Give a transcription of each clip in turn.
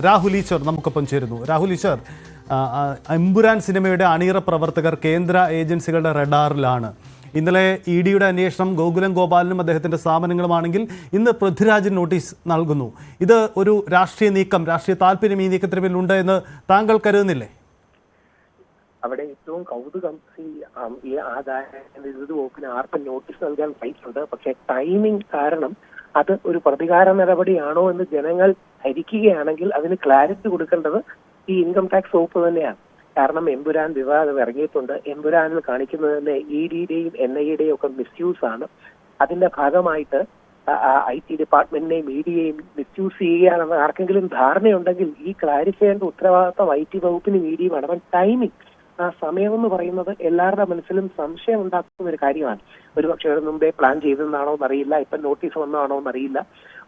രാഹുൽ ഈശ്വർ നമുക്കൊപ്പം ചേരുന്നു. രാഹുൽ ഈശ്വർ, എമ്പുരാൻ സിനിമയുടെ അണിയറ പ്രവർത്തകർ കേന്ദ്ര ഏജൻസികളുടെ റഡാറിലാണ്. ഇന്നലെ ഇ ഡിയുടെ അന്വേഷണം ഗോകുലം ഗോപാലിനും അദ്ദേഹത്തിൻ്റെ സ്ഥാപനങ്ങളുമാണെങ്കിൽ ഇന്ന് പൃഥ്വിരാജിന് നോട്ടീസ് നൽകുന്നു. ഇത് ഒരു രാഷ്ട്രീയ നീക്കം, രാഷ്ട്രീയ താല്പര്യം ഈ നീക്കത്തിന് പിന്നിലുണ്ട് എന്ന് താങ്കൾ കരുതുന്നില്ലേ? അവിടെ ഏറ്റവും കൗതുകം ഈ ആദായ നികുതി വകുപ്പിന് ആർക്കും നോട്ടീസ് നൽകാൻ പറ്റുന്നുണ്ട്. പക്ഷെ ടൈമിംഗ് കാരണം അത് ഒരു പ്രതികാര നടപടിയാണോ എന്ന് ജനങ്ങൾ ധരിക്കുകയാണെങ്കിൽ അതിന് ക്ലാരിറ്റി കൊടുക്കേണ്ടത് ഈ ഇൻകം ടാക്സ് വകുപ്പ് തന്നെയാണ്. കാരണം എമ്പുരാൻ വിവാദം ഇറങ്ങിയിട്ടുണ്ട്. എമ്പുരാനിൽ കാണിക്കുന്നത് തന്നെ ഇ ഡിയുടെയും എൻ ഐ യുടെയും ഒക്കെ മിസ്യൂസ് ആണ്. അതിന്റെ ഭാഗമായിട്ട് IT ഡിപ്പാർട്ട്മെന്റിനെയും ഇ ഡിയെയും മിസ്യൂസ് ചെയ്യുകയാണെന്ന് ആർക്കെങ്കിലും ധാരണയുണ്ടെങ്കിൽ ഈ ക്ലാരിഫൈ ചെയ്യേണ്ട ഉത്തരവാദിത്തം IT വകുപ്പിനും ഇ ഡിയും ആണ്. ടൈമിംഗ്, ആ സമയം എന്ന് പറയുന്നത് എല്ലാവരുടെ മനസ്സിലും സംശയം ഉണ്ടാക്കുന്ന ഒരു കാര്യമാണ്. ഒരുപക്ഷെ ഒരു മുമ്പേ പ്ലാൻ ചെയ്തതാണോ എന്നറിയില്ല, ഇപ്പൊ നോട്ടീസ് വന്നതാണോ എന്നറിയില്ല.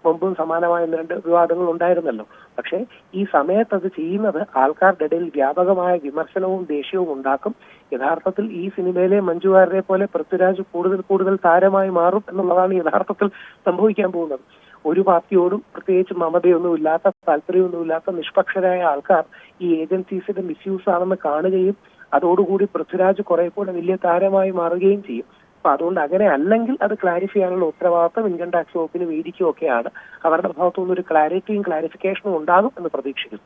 മുമ്പും സമാനമായ 2 വിവാദങ്ങൾ ഉണ്ടായിരുന്നല്ലോ. പക്ഷെ ഈ സമയത്ത് അത് ചെയ്യുന്നത് ആൾക്കാരുടെ ഇടയിൽ വ്യാപകമായ വിമർശനവും ദേഷ്യവും ഉണ്ടാക്കും. യഥാർത്ഥത്തിൽ ഈ സിനിമയിലെ മഞ്ജു വാര്യരെ പോലെ പൃഥ്വിരാജ് കൂടുതൽ താരമായി മാറും എന്നുള്ളതാണ് യഥാർത്ഥത്തിൽ സംഭവിക്കാൻ പോകുന്നത്. ഒരു പാർട്ടിയോടും പ്രത്യേകിച്ച് മമതയൊന്നുമില്ലാത്ത, താല്പര്യമൊന്നുമില്ലാത്ത നിഷ്പക്ഷരായ ആൾക്കാർ ഈ ഏജൻസീസിന്റെ മിസ്യൂസ് ആണെന്ന് കാണുകയും അതോടുകൂടി പൃഥ്വിരാജ് കുറെ കൂടെ വലിയ താരമായി മാറുകയും ചെയ്യും. അപ്പൊ അതുകൊണ്ട് അങ്ങനെ അല്ലെങ്കിൽ അത് ക്ലാരിഫൈ ചെയ്യാനുള്ള ഉത്തരവാദിത്തം ഇൻകം ടാക്സ് വകുപ്പിനും ഇ ഡിക്കും ഒക്കെയാണ്. അവരുടെ ഭാഗത്തുനിന്ന് ഒരു ക്ലാരിറ്റിയും ക്ലാരിഫിക്കേഷനും ഉണ്ടാകും എന്ന് പ്രതീക്ഷിക്കുന്നു.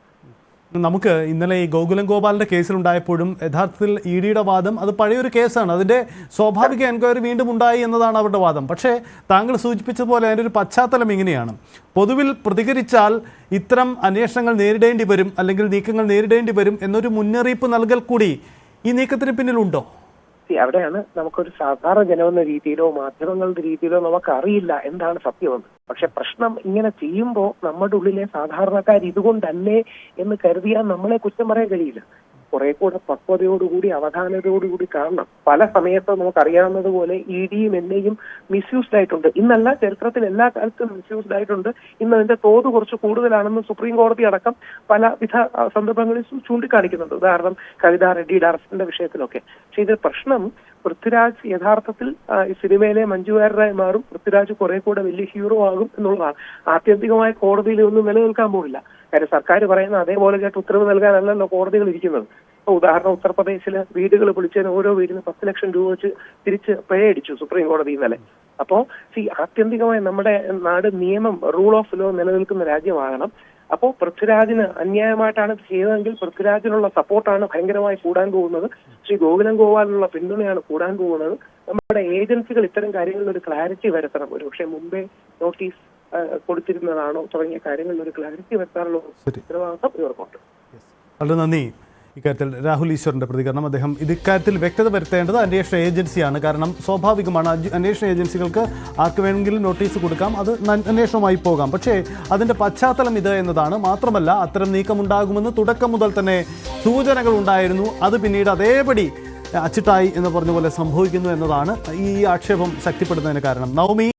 നമുക്ക് ഇന്നലെ ഈ ഗോകുലം ഗോപാലിന്റെ കേസിലുണ്ടായപ്പോഴും യഥാർത്ഥത്തിൽ ഇ ഡിയുടെ വാദം അത് പഴയൊരു കേസാണ്, അതിന്റെ സ്വാഭാവിക എൻക്വയറി വീണ്ടും ഉണ്ടായി എന്നതാണ് അവരുടെ വാദം. പക്ഷേ താങ്കൾ സൂചിപ്പിച്ചതുപോലെ അതിൻ്റെ ഒരു പശ്ചാത്തലം ഇങ്ങനെയാണ്: പൊതുവിൽ പ്രതികരിച്ചാൽ ഇത്തരം അന്വേഷണങ്ങൾ നേരിടേണ്ടി വരും, അല്ലെങ്കിൽ നീക്കങ്ങൾ നേരിടേണ്ടി വരും എന്നൊരു മുന്നറിയിപ്പ് നൽകൽ കൂടി ഈ നീക്കത്തിന് പിന്നിലുണ്ടോ? അവിടെയാണ് നമുക്കൊരു സാധാരണ ജനമെന്ന രീതിയിലോ മാധ്യമങ്ങളുടെ രീതിയിലോ നമുക്കറിയില്ല എന്താണ് സത്യമെന്ന്. പക്ഷെ പ്രശ്നം ഇങ്ങനെ ചെയ്യുമ്പോൾ നമ്മുടെ ഉള്ളിലെ സാധാരണക്കാർ ഇതുകൊണ്ടല്ലേ എന്ന് കരുതിയാൽ നമ്മളെ കുറ്റം പറയാൻ കഴിയില്ല. കുറെ കൂടെ പക്വതയോടുകൂടി അവധാനതയോടുകൂടി കാണണം. പല സമയത്തും നമുക്കറിയാവുന്നതുപോലെ ഇ ഡിയും എൻ ഐയും മിസ്യൂസ്ഡ് ആയിട്ടുണ്ട്. ഇന്നല്ല, ചരിത്രത്തിൽ എല്ലാ കാലത്തും മിസ്യൂസ്ഡ് ആയിട്ടുണ്ട്. ഇന്ന് അതിന്റെ തോത് കുറച്ച് കൂടുതലാണെന്ന് സുപ്രീം കോടതി അടക്കം പലവിധ സന്ദർഭങ്ങളിൽ ചൂണ്ടിക്കാണിക്കുന്നുണ്ട്. ഉദാഹരണം കവിതാ റെഡ്ഡിയുടെ അറസ്റ്റിന്റെ വിഷയത്തിലൊക്കെ. പക്ഷെ ഇത് പ്രശ്നം പൃഥ്വിരാജ് യഥാർത്ഥത്തിൽ സിനിമയിലെ മഞ്ജു വാര്യരായി മാറും. പൃഥ്വിരാജ് കുറെ കൂടെ വലിയ ഹീറോ ആകും എന്നുള്ളതാണ്. ആത്യന്തികമായ കോടതിയിൽ ഒന്നും നിലനിൽക്കാൻ പോകില്ല. കാര്യം സർക്കാർ പറയുന്ന അതേപോലെ കേട്ട് ഉത്തരവ് നൽകാനല്ലല്ലോ കോടതികൾ ഇരിക്കുന്നത്. ഉദാഹരണം ഉത്തർപ്രദേശിലെ വീടുകൾ പൊളിച്ചതിന് ഓരോ വീടിന് 10 ലക്ഷം രൂപ വെച്ച് തിരിച്ച് പിഴയടിച്ചു സുപ്രീം കോടതി ഇന്നലെ. അപ്പോ ആത്യന്തികമായി നമ്മുടെ നാട് നിയമം, റൂൾ ഓഫ് ലോ നിലനിൽക്കുന്ന രാജ്യമാകണം. അപ്പോൾ പൃഥ്വിരാജിന് അന്യായമായിട്ടാണ് ഇത് ചെയ്തതെങ്കിൽ പൃഥ്വിരാജിനുള്ള സപ്പോർട്ടാണ് ഭയങ്കരമായി കൂടാൻ പോകുന്നത്. ശ്രീ ഗോകുലം ഗോപാലിനുള്ള പിന്തുണയാണ് കൂടാൻ പോകുന്നത്. നമ്മുടെ ഏജൻസികൾ ഇത്തരം കാര്യങ്ങളിൽ ഒരു ക്ലാരിറ്റി വരുത്തണം. ഒരുപക്ഷെ മുമ്പേ നോട്ടീസ് കൊടുത്തിരുന്നതാണോ തുടങ്ങിയ കാര്യങ്ങളിൽ ഒരു ക്ലാരിറ്റി വരുത്താനുള്ള ഉത്തരവാദിത്തം ഇവർക്കുണ്ട്. വളരെ നന്ദി. ഇക്കാര്യത്തിൽ രാഹുൽ ഈശ്വറിന്റെ പ്രതികരണം. അദ്ദേഹം ഇക്കാര്യത്തിൽ വ്യക്തത വരുത്തേണ്ടത് അന്വേഷണ ഏജൻസിയാണ്. കാരണം സ്വാഭാവികമാണ്, അന്വേഷണ ഏജൻസികൾക്ക് ആർക്ക് വേണമെങ്കിലും നോട്ടീസ് കൊടുക്കാം, അത് അന്വേഷണമായി പോകാം. പക്ഷേ അതിൻ്റെ പശ്ചാത്തലം ഇത് എന്നതാണ്. മാത്രമല്ല, അത്തരം നീക്കമുണ്ടാകുമെന്ന് തുടക്കം മുതൽ തന്നെ സൂചനകൾ ഉണ്ടായിരുന്നു. അത് പിന്നീട് അതേപടി അച്ചിട്ടായി എന്ന് പറഞ്ഞ പോലെ സംഭവിക്കുന്നു എന്നതാണ് ഈ ആക്ഷേപം ശക്തിപ്പെടുന്നതിന് കാരണം. നവമി